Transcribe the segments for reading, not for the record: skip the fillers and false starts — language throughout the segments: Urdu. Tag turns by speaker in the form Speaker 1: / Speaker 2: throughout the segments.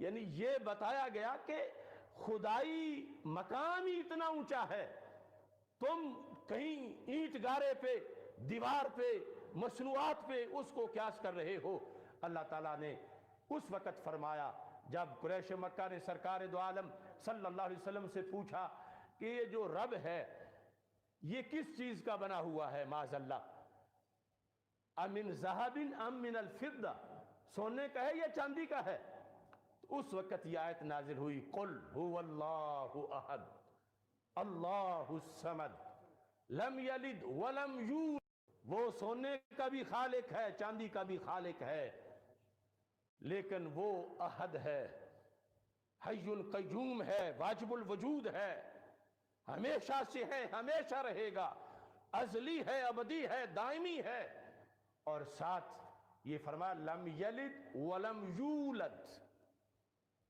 Speaker 1: یعنی یہ بتایا گیا کہ خدائی مقام ہی اتنا اونچا ہے، تم کہیں اینٹ گارے پہ، دیوار پہ، مصنوعات پہ اس کو قیاس کر رہے ہو۔ اللہ تعالیٰ نے اس وقت فرمایا جب قریش مکہ نے سرکار دو عالم صلی اللہ علیہ وسلم سے پوچھا کہ یہ جو رب ہے یہ کس چیز کا بنا ہوا ہے، معاذ اللہ، امن ذہب ام من الفضہ، سونے کا ہے یا چاندی کا ہے؟ تو اس وقت یہ آیت نازل ہوئی، قل هو اللہ احد اللہ الصمد لم یلد ولم یولد۔ وہ سونے کا بھی خالق ہے، چاندی کا بھی خالق ہے، لیکن وہ احد ہے، حی القیوم ہے، واجب الوجود ہے، ہمیشہ سے ہے، ہمیشہ رہے گا، ازلی ہے، ابدی ہے، دائمی ہے۔ اور ساتھ یہ فرمایا لم یلد ولم یولد،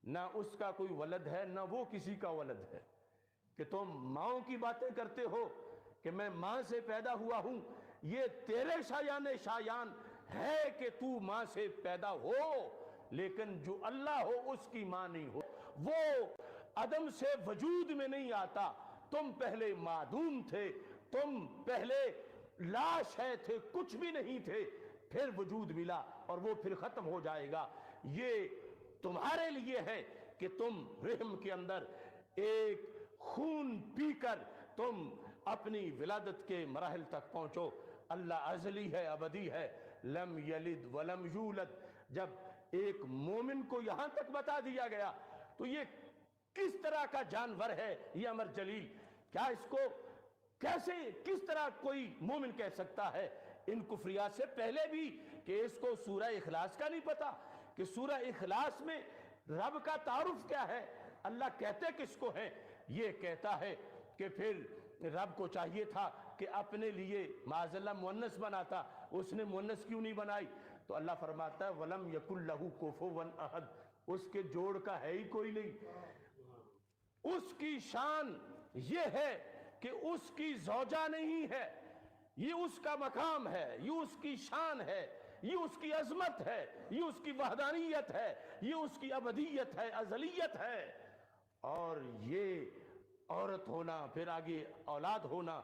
Speaker 1: نہ اس کا کوئی ولد ہے نہ وہ کسی کا ولد ہے۔ کہ تم ماؤں کی باتیں کرتے ہو کہ میں ماں سے پیدا ہوا ہوں، یہ تیرے شایان شایان ہے کہ تو ماں سے پیدا ہو، لیکن جو اللہ ہو اس کی ماں نہیں ہو، وہ عدم سے وجود میں نہیں آتا۔ تم پہلے معدوم تھے، تم پہلے لاش ہے تھے، کچھ بھی نہیں تھے، پھر وجود ملا اور وہ پھر ختم ہو جائے گا۔ یہ تمہارے لیے ہے کہ تم رحم کے اندر ایک خون پی کر تم اپنی ولادت کے مراحل تک پہنچو۔ اللہ ازلی ہے، ابدی ہے، لم یلد ولم یولد۔ جب ایک مومن کو یہاں تک بتا دیا گیا تو یہ کس طرح کا جانور ہے یہ امر جلیل؟ کیا اس کو کیسے کس طرح کوئی مومن کہہ سکتا ہے ان کفریات سے پہلے بھی کہ اس کو سورہ اخلاص کا نہیں پتا کہ سورہ اخلاص میں رب کا تعارف کیا ہے، اللہ کہتے کس کو ہے؟ یہ کہتا ہے کہ پھر رب کو چاہیے تھا کہ اپنے لیے معاذ اللہ مؤنث بناتا، اس نے مؤنث کیوں نہیں بنائی؟ تو اللہ فرماتا ہے وَلَمْ يَكُنْ لَهُ كُفُوًا أَحَدٌ، اس کے جوڑ کا ہے ہی کوئی نہیں۔ اس کی شان یہ ہے کہ اس کی زوجہ نہیں ہے، یہ اس کا مقام ہے، یہ اس کی شان ہے، یہ اس کی عظمت ہے، یہ اس کی وحدانیت ہے، یہ اس کی ابدیت ہے، ازلیت ہے۔ اور یہ عورت ہونا، پھر آگے اولاد ہونا،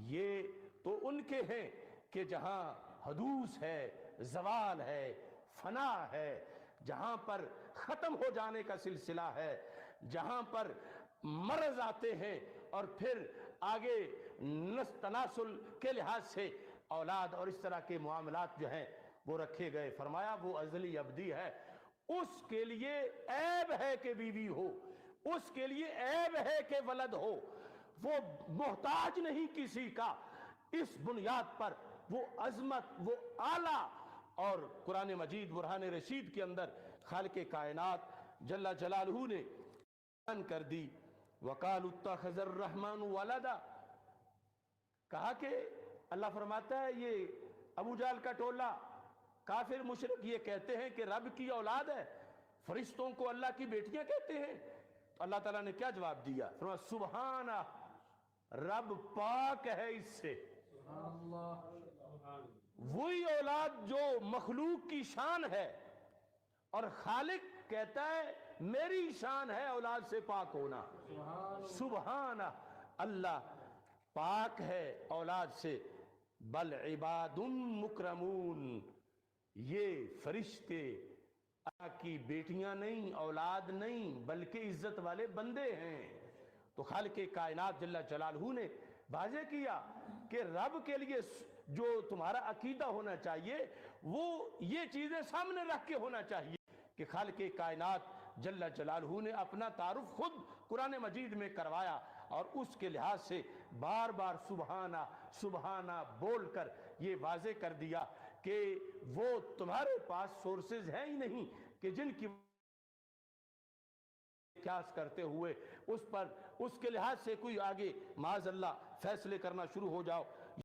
Speaker 1: یہ تو ان کے ہیں کہ جہاں حدوث ہے، زوال ہے، فنا ہے، جہاں پر ختم ہو جانے کا سلسلہ ہے، جہاں پر مرض آتے ہیں اور پھر آگے تناسل کے لحاظ سے اولاد اور اس طرح کے معاملات جو ہیں وہ رکھے گئے۔ فرمایا وہ ازلی ابدی ہے، اس کے لیے عیب ہے کہ بیوی ہو، اس کے لیے عیب ہے کہ ولد ہو، وہ محتاج نہیں کسی کا۔ اس بنیاد پر وہ عظمت، وہ اعلیٰ، اور قرآن مجید برہان رشید کے اندر خالق کائنات جل جلالہ نے بیان کر دی وَقَالُوا اتَّخَذَ الرَّحْمَنُ وَلَدًا، کہا کہ اللہ فرماتا ہے یہ ابو جہل کا ٹولہ کافر مشرک یہ کہتے ہیں کہ رب کی اولاد ہے، فرشتوں کو اللہ کی بیٹیاں کہتے ہیں۔ تو اللہ تعالیٰ نے کیا جواب دیا؟ فرمایا سبحانہ، رب پاک ہے اس سے۔ وہی اولاد جو مخلوق کی شان ہے، اور خالق کہتا ہے میری شان ہے اولاد سے پاک ہونا۔ سبحانہ، اللہ پاک ہے اولاد سے۔ بل عباد مکرمون، یہ فرشتے اللہ کی بیٹیاں نہیں، اولاد نہیں، بلکہ عزت والے بندے ہیں۔ تو خالق کائنات جل جلالہ نے واضح کیا کہ رب کے لیے جو تمہارا عقیدہ ہونا چاہیے وہ یہ چیزیں سامنے رکھ کے ہونا چاہیے کہ خالق کائنات جل جلالہ نے اپنا تعارف خود قرآن مجید میں کروایا، اور اس کے لحاظ سے بار بار سبحانہ سبحانہ بول کر یہ واضح کر دیا کہ وہ تمہارے پاس سورسز ہیں ہی نہیں کہ جن کی قیاس کرتے ہوئے اس پر اس کے لحاظ سے کوئی آگے معاذ اللہ فیصلے کرنا شروع ہو جاؤ۔